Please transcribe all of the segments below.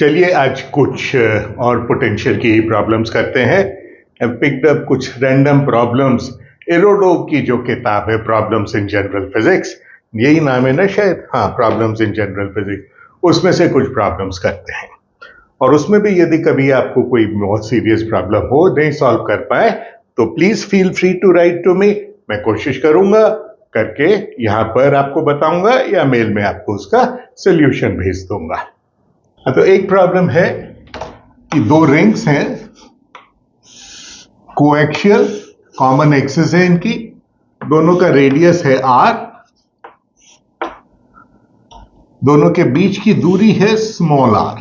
चलिए आज कुछ और पोटेंशियल की प्रॉब्लम्स करते हैं। पिक्ड अप कुछ रैंडम प्रॉब्लम्स, एरोडोव की जो किताब है प्रॉब्लम्स इन जनरल फिजिक्स, यही नाम है ना शायद, हाँ, प्रॉब्लम्स इन जनरल फिजिक्स, उसमें से कुछ प्रॉब्लम्स करते हैं। और उसमें भी यदि कभी आपको कोई बहुत सीरियस प्रॉब्लम हो, नहीं सॉल्व कर पाए, तो please feel free to write to me. मैं कोशिश करूंगा करके यहां पर आपको बताऊंगा या मेल में आपको उसका सोल्यूशन भेज दूंगा। तो एक प्रॉब्लम है कि दो रिंग्स हैं, कोएक्सियल, कॉमन एक्सिस है इनकी, दोनों का रेडियस है r, दोनों के बीच की दूरी है स्मॉल r।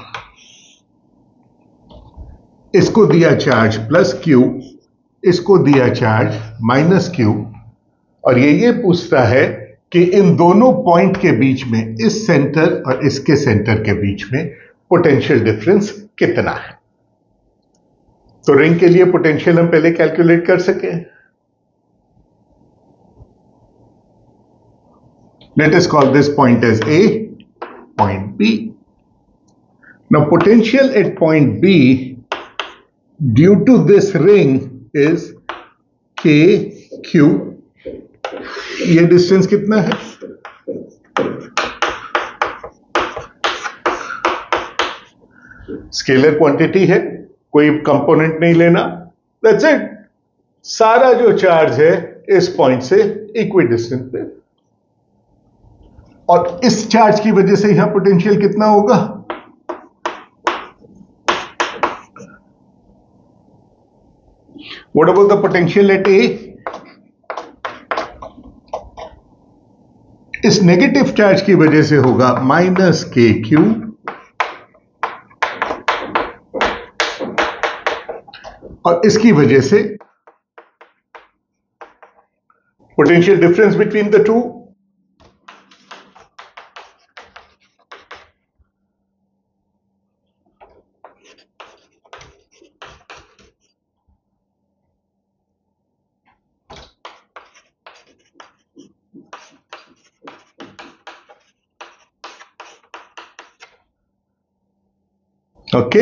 इसको दिया चार्ज प्लस q, इसको दिया चार्ज माइनस q, और ये पूछता है कि इन दोनों पॉइंट के बीच में, इस सेंटर और इसके सेंटर के बीच में पोटेंशियल डिफरेंस कितना है। तो रिंग के लिए पोटेंशियल हम पहले कैलकुलेट कर सके। Let us call this point as A, point B. Now potential at point B due to this ring is KQ. ये डिस्टेंस कितना है? स्केलर क्वांटिटी है, कोई कंपोनेंट नहीं लेना, दैट्स इट। सारा जो चार्ज है इस पॉइंट से इक्वी डिस्टेंस पे, और इस चार्ज की वजह से यहां पोटेंशियल कितना होगा? What about the potential at A? इस नेगेटिव चार्ज की वजह से होगा माइनस KQ, और इसकी वजह से potential difference between the two okay,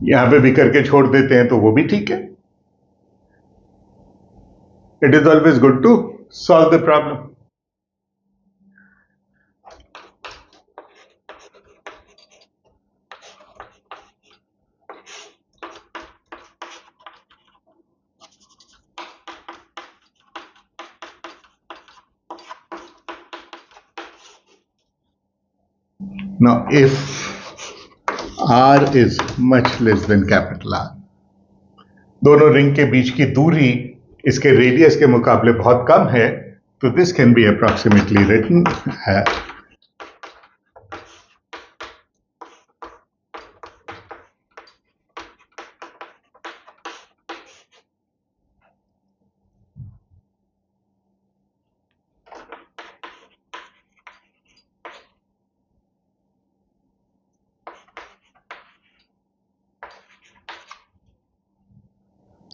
यहां पे भी करके छोड़ देते हैं तो वो भी ठीक है। It is always good to solve the problem. Now if r is much less than capital R, दोनों रिंग के बीच की दूरी इसके रेडियस के मुकाबले बहुत कम है, तो this can be approximately written है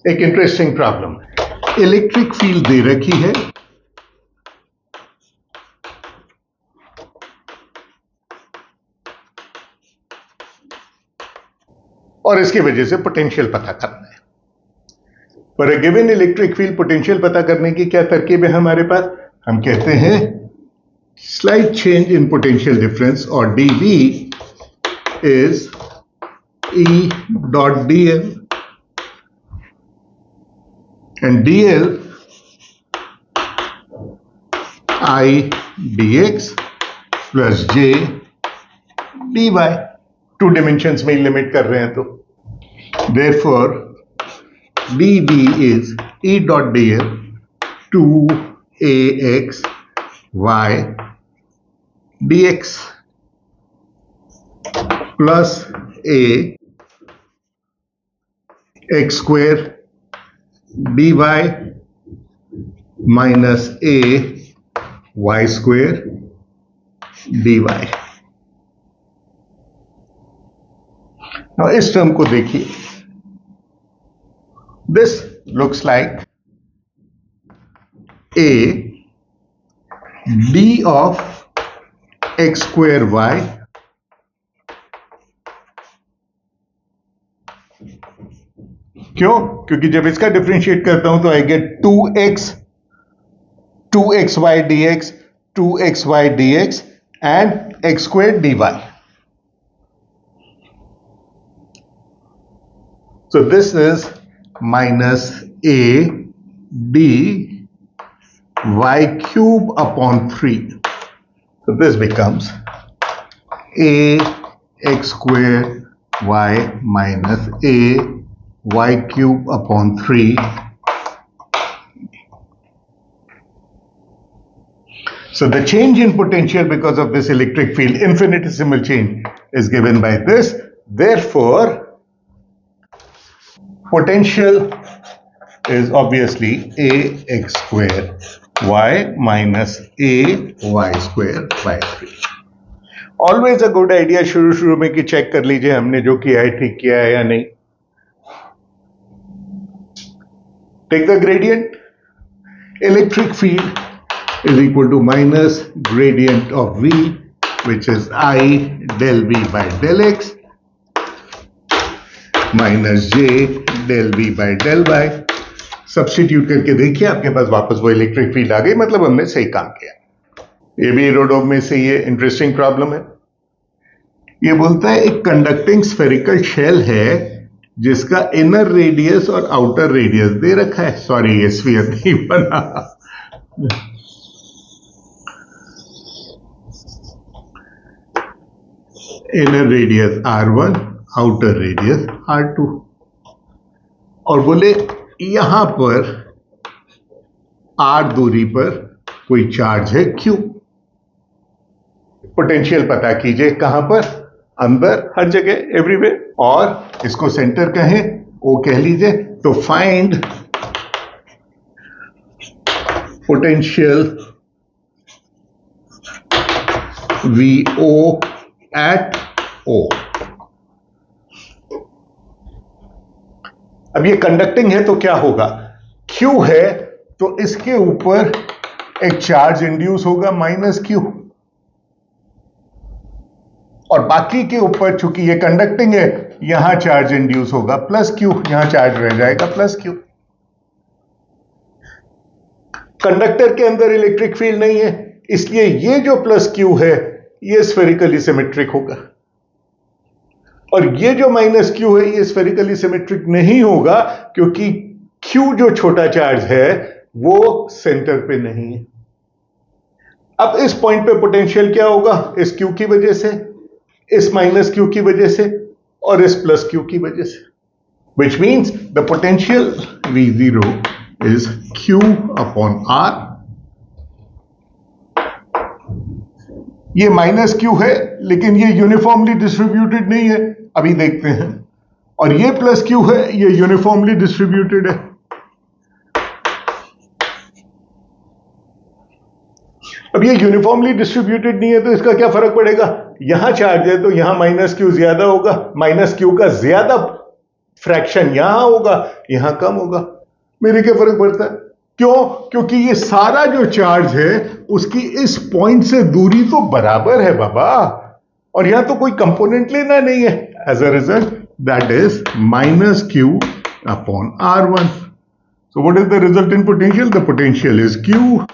एक इंटरेस्टिंग प्रॉब्लम। इलेक्ट्रिक फील्ड दे रखी है, और इसकी वजह से पोटेंशियल पता करना है। पर a given electric field potential पता करने की क्या तरकीब है हमारे पास? हम कहते हैं slight change in potential difference, और dV is E dot dl, and dl I dx plus j dy। Two dimensions में लिमिट कर रहे हैं तो therefore dv is E dot dl 2ax y dx plus a x square dy minus a y square dy। now इस term को देखिए, this looks like a d of x square y क्यों? क्योंकि जब इसका डिफरेंशिएट करता हूं तो I get 2xy dx, 2xy dx and x squared dy. So this is minus a d y cube upon 3. So this becomes a x square y minus a y cube upon 3. So the change in potential because of this electric field, infinitesimal change, is given by this. Therefore, potential is obviously a x square y minus a y square by 3. Always a good idea शुरू में कि check कर लीजिए हमने जो किया है ठीक किया है या नहीं. Take the gradient. Electric field is equal to minus gradient of V, which is I del V by del X minus J del V by del Y. Substitute करके देखिए आपके पास वापस वो इलेक्ट्रिक फील्ड आ गई, मतलब हमने सही काम किया. ये भी एरोडोम में से ये इंटरेस्टिंग प्रॉब्लम है. ये बोलता है एक कंडक्टिंग स्फेरिकल शेल है जिसका इनर रेडियस और आउटर रेडियस दे रखा है. सॉरी, ये स्फीयर नहीं बना. Inner radius R1, outer radius R2, और बोले यहां पर R दूरी पर कोई चार्ज है Q. पोटेंशियल पता कीजिए कहां पर, अंदर, हर जगह, एवरीवेयर, और इसको सेंटर कहें, O कह लीजिए. तो find potential VO at O. अब ये कंडक्टिंग है तो क्या होगा, Q है तो इसके ऊपर एक चार्ज इंड्यूस होगा माइनस Q, और बाकी के ऊपर चूंकि ये कंडक्टिंग है यहां चार्ज इंड्यूस होगा प्लस Q, यहां चार्ज रह जाएगा प्लस Q. कंडक्टर के अंदर इलेक्ट्रिक फील्ड नहीं है, इसलिए ये जो प्लस Q है ये स्फेरिकली सिमेट्रिक होगा, और ये जो माइनस Q है ये स्फेरिकली सिमेट्रिक नहीं होगा क्योंकि Q जो छोटा चार्ज है वो सेंटर पे नहीं है. अब इस पॉइंट पे पोटेंशियल क्या होगा, इस Q की वजह से, इस माइनस Q की वजह से, और इस प्लस Q की वजह से, which means the potential V0 is Q upon R. ये माइनस Q है लेकिन ये यूनिफॉर्मली डिस्ट्रीब्यूटेड नहीं है, अभी देखते हैं. और ये प्लस Q है, ये यूनिफॉर्मली डिस्ट्रीब्यूटेड है. अब ये यूनिफॉर्मली डिस्ट्रीब्यूटेड नहीं है तो इसका क्या फर्क पड़ेगा, यहां चार्ज है तो यहां माइनस Q ज्यादा होगा, माइनस Q का ज्यादा फ्रैक्शन यहां होगा, यहां कम होगा. मेरे क्या फर्क पड़ता है, क्यों? क्योंकि ये सारा जो चार्ज है उसकी इस पॉइंट से दूरी तो बराबर है बाबा, और यहां तो कोई कंपोनेंट लेना नहीं है. As a result that is minus Q upon R1. So what is the resultant potential, the potential is Q.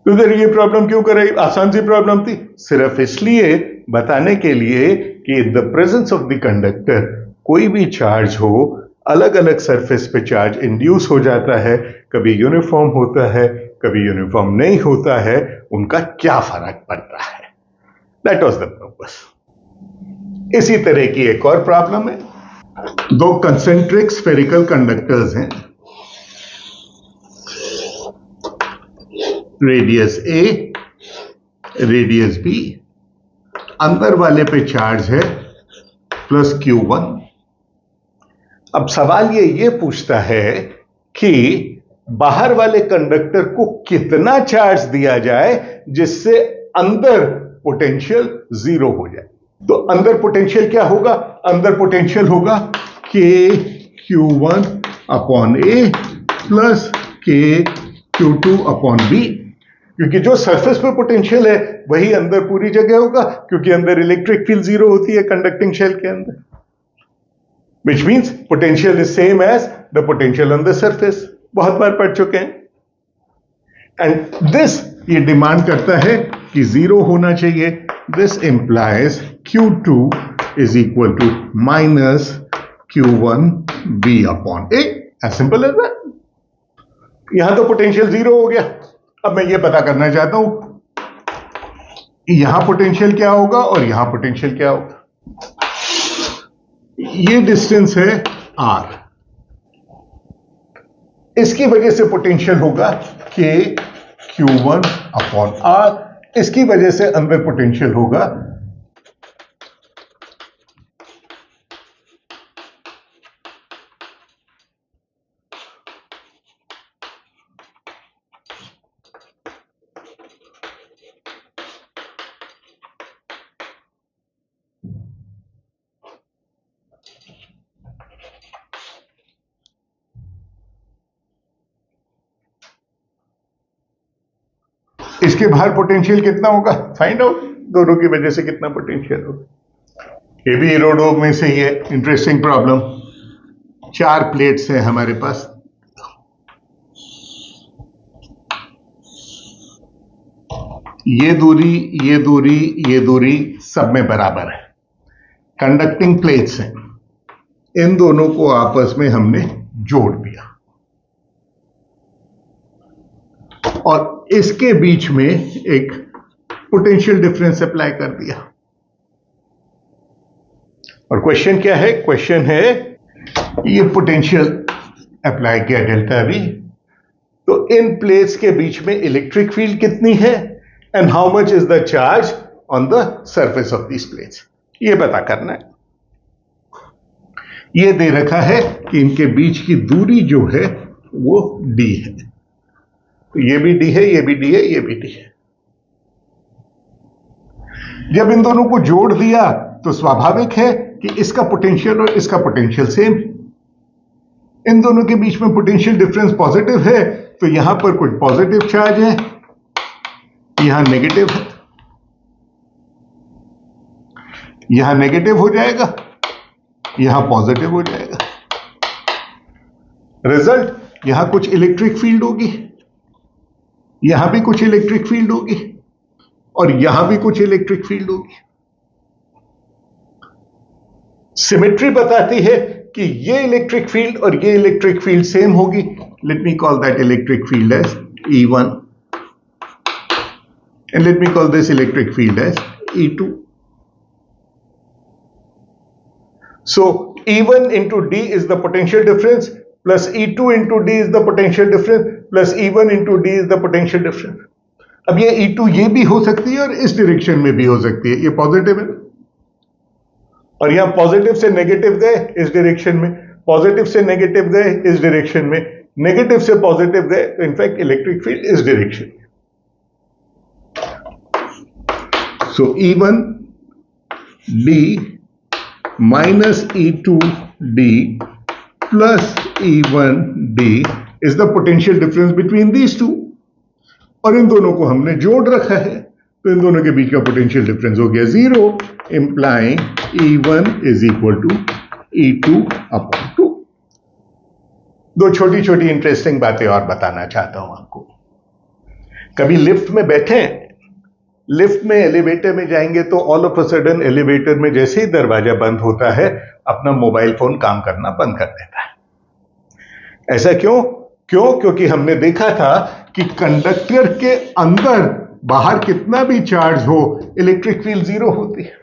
तो ये प्रॉब्लम क्यों कराई, आसान सी प्रॉब्लम थी, सिर्फ इसलिए बताने के लिए कि in the presence of the conductor कोई भी चार्ज हो, अलग अलग सरफेस पे चार्ज इंड्यूस हो जाता है, कभी यूनिफॉर्म होता है कभी यूनिफॉर्म नहीं होता है, उनका क्या फर्क पड़ता है. That was the purpose. इसी तरह की एक और प्रॉब्लम है. दो कंसेंट्रिक स्फेरिकल कंडक्टर्स हैं, रेडियस A, रेडियस B. अंदर वाले पे चार्ज है प्लस Q1. अब सवाल ये पूछता है कि बाहर वाले कंडक्टर को कितना चार्ज दिया जाए जिससे अंदर पोटेंशियल जीरो हो जाए. तो अंदर पोटेंशियल क्या होगा, अंदर पोटेंशियल होगा K Q1 upon A plus K Q2 upon B. क्योंकि जो सरफेस पे पोटेंशियल है वही अंदर पूरी जगह होगा, क्योंकि अंदर इलेक्ट्रिक फील्ड जीरो होती है कंडक्टिंग शेल के अंदर, which means potential is same as the potential on the surface. बहुत बार पढ़ चुके हैं। एंड दिस ये डिमांड करता है कि जीरो होना चाहिए। This implies Q2 is equal to minus Q1 B upon A, as simple as that. यहां तो पोटेंशियल जीरो हो गया। अब मैं ये पता करना चाहता हूं यहां पोटेंशियल क्या होगा और यहां पोटेंशियल क्या होगा। ये डिस्टेंस है R, इसकी वजह से पोटेंशियल होगा K Q1 अपॉन R, इसकी वजह से अंदर पोटेंशियल होगा इसके बाहर पोटेंशियल कितना होगा, फाइंड आउट। दोनों की वजह से कितना पोटेंशियल होगा। ये भी एरोडोम में से ही है। Interesting problem. 4 प्लेट्स हैं हमारे पास। ये दूरी, ये दूरी, ये दूरी सब में बराबर है। कंडक्टिंग प्लेट्स हैं, इन दोनों को आपस में हमने जोड़ दिया और इसके बीच में एक पोटेंशियल डिफरेंस अप्लाई कर दिया। और क्वेश्चन क्या है? क्वेश्चन है ये पोटेंशियल अप्लाई किया डेल्टा V, तो इन प्लेट्स के बीच में इलेक्ट्रिक फील्ड कितनी है and how much is the charge on the surface of this plates, ये पता करना है। ये दे रखा है कि इनके बीच की दूरी जो है वो D है। ये भी D है, ये भी D है, ये भी D है। जब इन दोनों को जोड़ दिया तो स्वाभाविक है कि इसका पोटेंशियल और इसका पोटेंशियल सेम। इन दोनों के बीच में पोटेंशियल डिफरेंस पॉजिटिव है, तो यहां पर कुछ पॉजिटिव चार्ज है, यहां नेगेटिव है, यहां नेगेटिव हो जाएगा, यहां पॉजिटिव हो जाएगा। रिजल्ट, यहां कुछ इलेक्ट्रिक फील्ड होगी, यहां भी कुछ इलेक्ट्रिक फील्ड होगी और यहां भी कुछ इलेक्ट्रिक फील्ड होगी। सिमेट्री बताती है कि ये इलेक्ट्रिक फील्ड और ये इलेक्ट्रिक फील्ड सेम होगी। Let me call that electric field as E1 and let me call this electric field as E2. So E1 into D is the potential difference plus E2 into D is the potential difference plus E1 into D is the potential difference. अब ये E2 ये भी हो सकती है और इस direction में भी हो सकती है। ये पॉजिटिव है और यहां पॉजिटिव से नेगेटिव गए इस डायरेक्शन में, पॉजिटिव से नेगेटिव गए इस डायरेक्शन में, नेगेटिव से पॉजिटिव गए, तो इनफैक्ट इलेक्ट्रिक फील्ड इस डायरेक्शन में। So E1 D minus E2 D plus E1 D is the potential difference between these two. और इन दोनों को हमने जोड़ रखा है, तो इन दोनों के बीच का पोटेंशियल डिफरेंस हो गया 0, implying E1 is equal to E2 upon 2। दो छोटी छोटी इंटरेस्टिंग बातें और बताना चाहता हूं आपको। कभी लिफ्ट में बैठे, लिफ्ट में एलिवेटर में जाएंगे तो all of a sudden elevator में जैसे ही दरवाजा बंद होता है अपना मोबाइल फोन काम करना बंद कर देता है। ऐसा क्यों? क्योंकि हमने देखा था कि कंडक्टर के अंदर बाहर कितना भी चार्ज हो इलेक्ट्रिक फील्ड 0 होती है।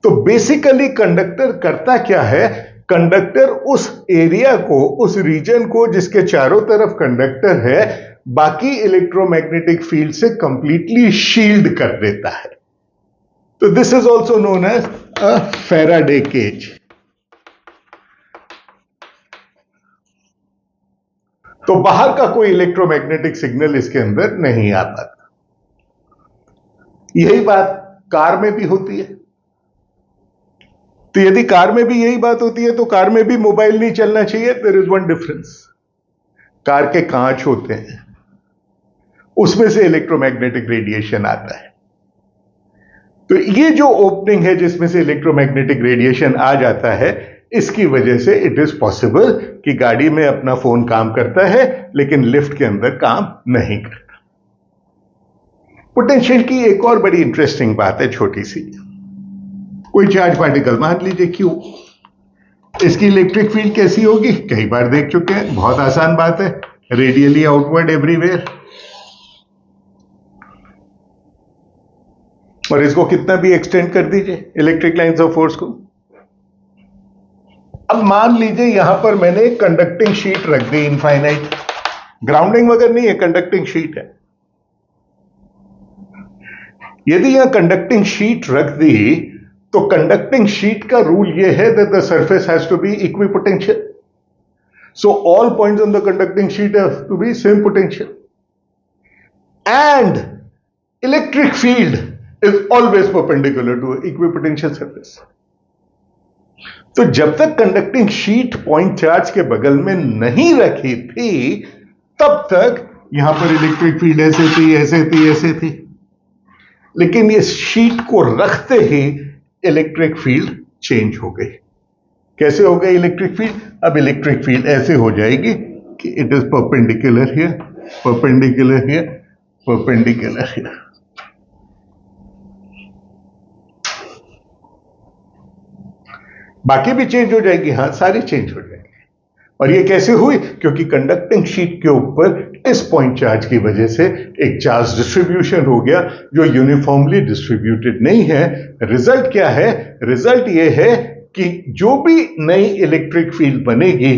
तो बेसिकली कंडक्टर करता क्या है? कंडक्टर उस एरिया को, उस रीजन को जिसके चारों तरफ कंडक्टर है, बाकी इलेक्ट्रोमैग्नेटिक फील्ड से कंप्लीटली शील्ड कर देता है। तो this is also known as a Faraday cage. तो बाहर का कोई इलेक्ट्रोमैग्नेटिक सिग्नल इसके अंदर नहीं आ पाता। यही बात कार में भी होती है। तो यदि कार में भी यही बात होती है तो कार में भी मोबाइल नहीं चलना चाहिए। There is one difference. Car के कांच होते हैं उसमें से इलेक्ट्रोमैग्नेटिक रेडिएशन आता है। तो ये जो ओपनिंग है जिसमें से इलेक्ट्रोमैग्नेटिक रेडिएशन आ जाता है, इसकी वजह से इट इज पॉसिबल कि गाड़ी में अपना फोन काम करता है लेकिन लिफ्ट के अंदर काम नहीं करता। पोटेंशियल की एक और बड़ी इंटरेस्टिंग बात है, छोटी सी। कोई चार्ज पार्टिकल मान लीजिए क्यू, इसकी इलेक्ट्रिक फील्ड कैसी होगी, कई बार देख चुके हैं, बहुत आसान बात है, रेडियली आउटवर्ड एवरीवेयर। और इसको कितना भी एक्सटेंड कर दीजिए इलेक्ट्रिक लाइंस ऑफ फोर्स को। अब मान लीजिए यहां पर मैंने एक कंडक्टिंग शीट रख दी, इनफाइनाइट, ग्राउंडिंग वगैरह नहीं है, कंडक्टिंग शीट है। यदि यहां कंडक्टिंग शीट रख दी तो कंडक्टिंग शीट का रूल यह है that the surface has to be equipotential, so all points on the conducting sheet have to be same potential and electric field is always perpendicular to equipotential surface. तो जब तक conducting sheet point charge के बगल में नहीं रखी थी तब तक यहां पर इलेक्ट्रिक फील्ड ऐसे थी, ऐसे थी, ऐसे थी। लेकिन ये शीट को रखते ही इलेक्ट्रिक फील्ड चेंज हो गई। कैसे हो गई इलेक्ट्रिक फील्ड? अब इलेक्ट्रिक फील्ड ऐसे हो जाएगी कि it is perpendicular here, perpendicular here, perpendicular here. बाकी भी चेंज हो जाएगी, हां सारी चेंज हो जाएगी। और ये कैसे हुई? क्योंकि कंडक्टिंग शीट के ऊपर इस पॉइंट चार्ज की वजह से एक चार्ज डिस्ट्रीब्यूशन हो गया जो यूनिफॉर्मली डिस्ट्रीब्यूटेड नहीं है। रिजल्ट क्या है? रिजल्ट ये है कि जो भी नई इलेक्ट्रिक फील्ड बनेगी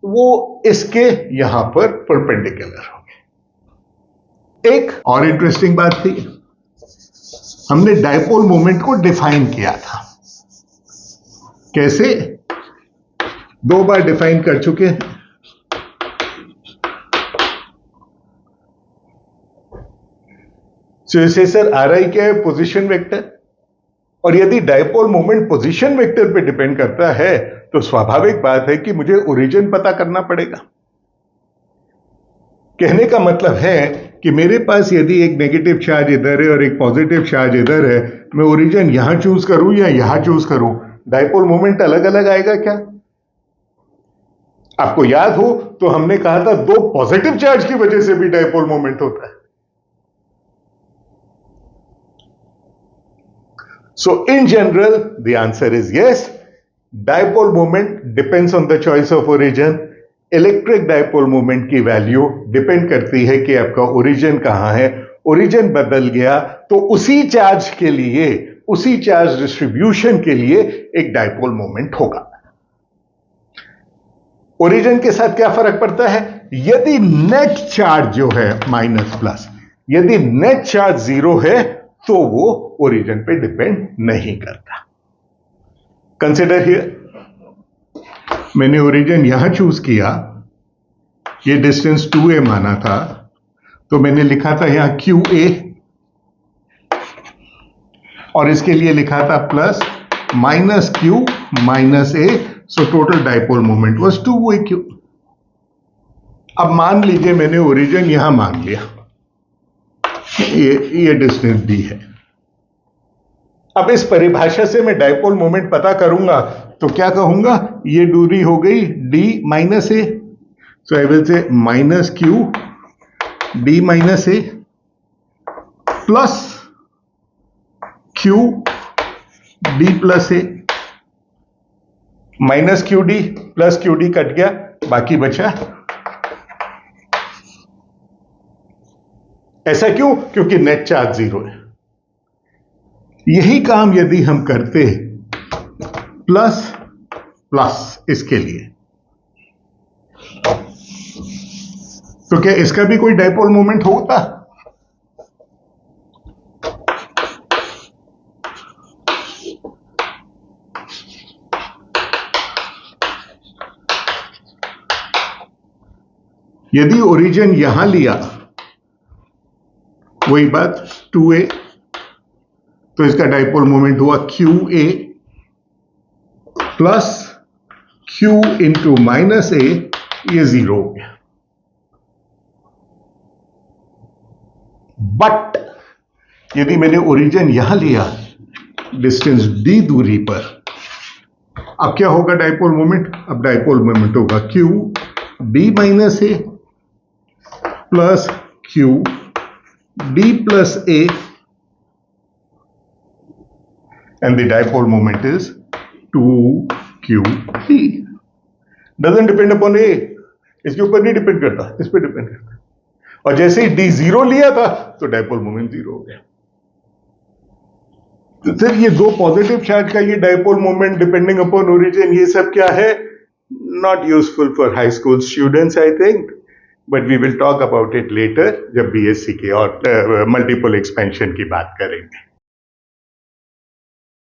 वो इसके यहां पर परपेंडिकुलर होगी। एक और इंटरेस्टिंग बात थी, हमने डायपोल मोमेंट को डिफाइन किया था। कैसे? दो बार डिफाइन कर चुके हैं। सो इसे सर आ रहा ही क्या है? Position vector. और यदि डायपोल मोमेंट पोजीशन वेक्टर पे डिपेंड करता है तो स्वाभाविक बात है कि मुझे ओरिजिन पता करना पड़ेगा। कहने का मतलब है कि मेरे पास यदि एक नेगेटिव चार्ज इधर है और एक पॉजिटिव चार्ज इधर है, मैं ओरिजिन यहां चूज करूं या यहां चूज करूं, डायपोल मोमेंट अलग अलग आएगा क्या? आपको याद हो तो हमने कहा था दो पॉजिटिव चार्ज की वजह से भी डायपोल मोमेंट होता है। So in general the answer is yes, dipole moment depends on the choice of origin. Electric dipole moment की वैल्यू डिपेंड करती है कि आपका ओरिजिन कहां है। ओरिजिन बदल गया तो उसी चार्ज के लिए, उसी चार्ज डिस्ट्रीब्यूशन के लिए एक डायपोल मोमेंट होगा। ओरिजिन के साथ क्या फर्क पड़ता है? यदि नेट चार्ज जो है माइनस प्लस, यदि नेट चार्ज जीरो है तो वो ओरिजिन पे डिपेंड नहीं करता। कंसिडर हियर, मैंने ओरिजिन यहां चूज किया, ये डिस्टेंस 2a माना था, तो मैंने लिखा था यहां QA और इसके लिए लिखा था plus minus Q minus A, so total dipole moment was 2AQ। अब मान लीजिए मैंने ओरिजिन यहां मान लिया, ये डिस्टेंस D है। अब इस परिभाषा से मैं डायपोल मोमेंट पता करूंगा तो क्या कहूंगा? ये दूरी हो गई D minus A, so I will say minus Q D minus A plus Q D plus A। Minus QD plus QD cut गया, बाकी बचा। ऐसा क्यों? क्योंकि नेट चार्ज जीरो है। यही काम यदि हम करते प्लस प्लस इसके लिए, तो क्या इसका भी कोई डायपोल मोमेंट होता? यदि ओरिजिन यहां लिया, वही बात 2a, तो इसका डायपोल मोमेंट हुआ QA plus Q into minus A, ये जीरो हो गया। बट यदि मैंने ओरिजिन यहां लिया डिस्टेंस d दूरी पर, अब क्या होगा डाइपोल मोमेंट? अब डाइपोल मोमेंट होगा q d minus A plus q d plus a, and the dipole moment is 2qd. Doesn't depend upon a, इसके ऊपर नहीं डिपेंड करता, इस पे डिपेंड करता। और जैसे ही d जीरो लिया था तो डाइपोल मोमेंट जीरो हो गया। तो फिर ये दो पॉजिटिव चार्ज का ये dipole moment depending upon origin, ये सब क्या है? Not useful for high school students I think, but we will talk about it later जब बीएससी के और मल्टीपल एक्सपेंशन की बात करेंगे।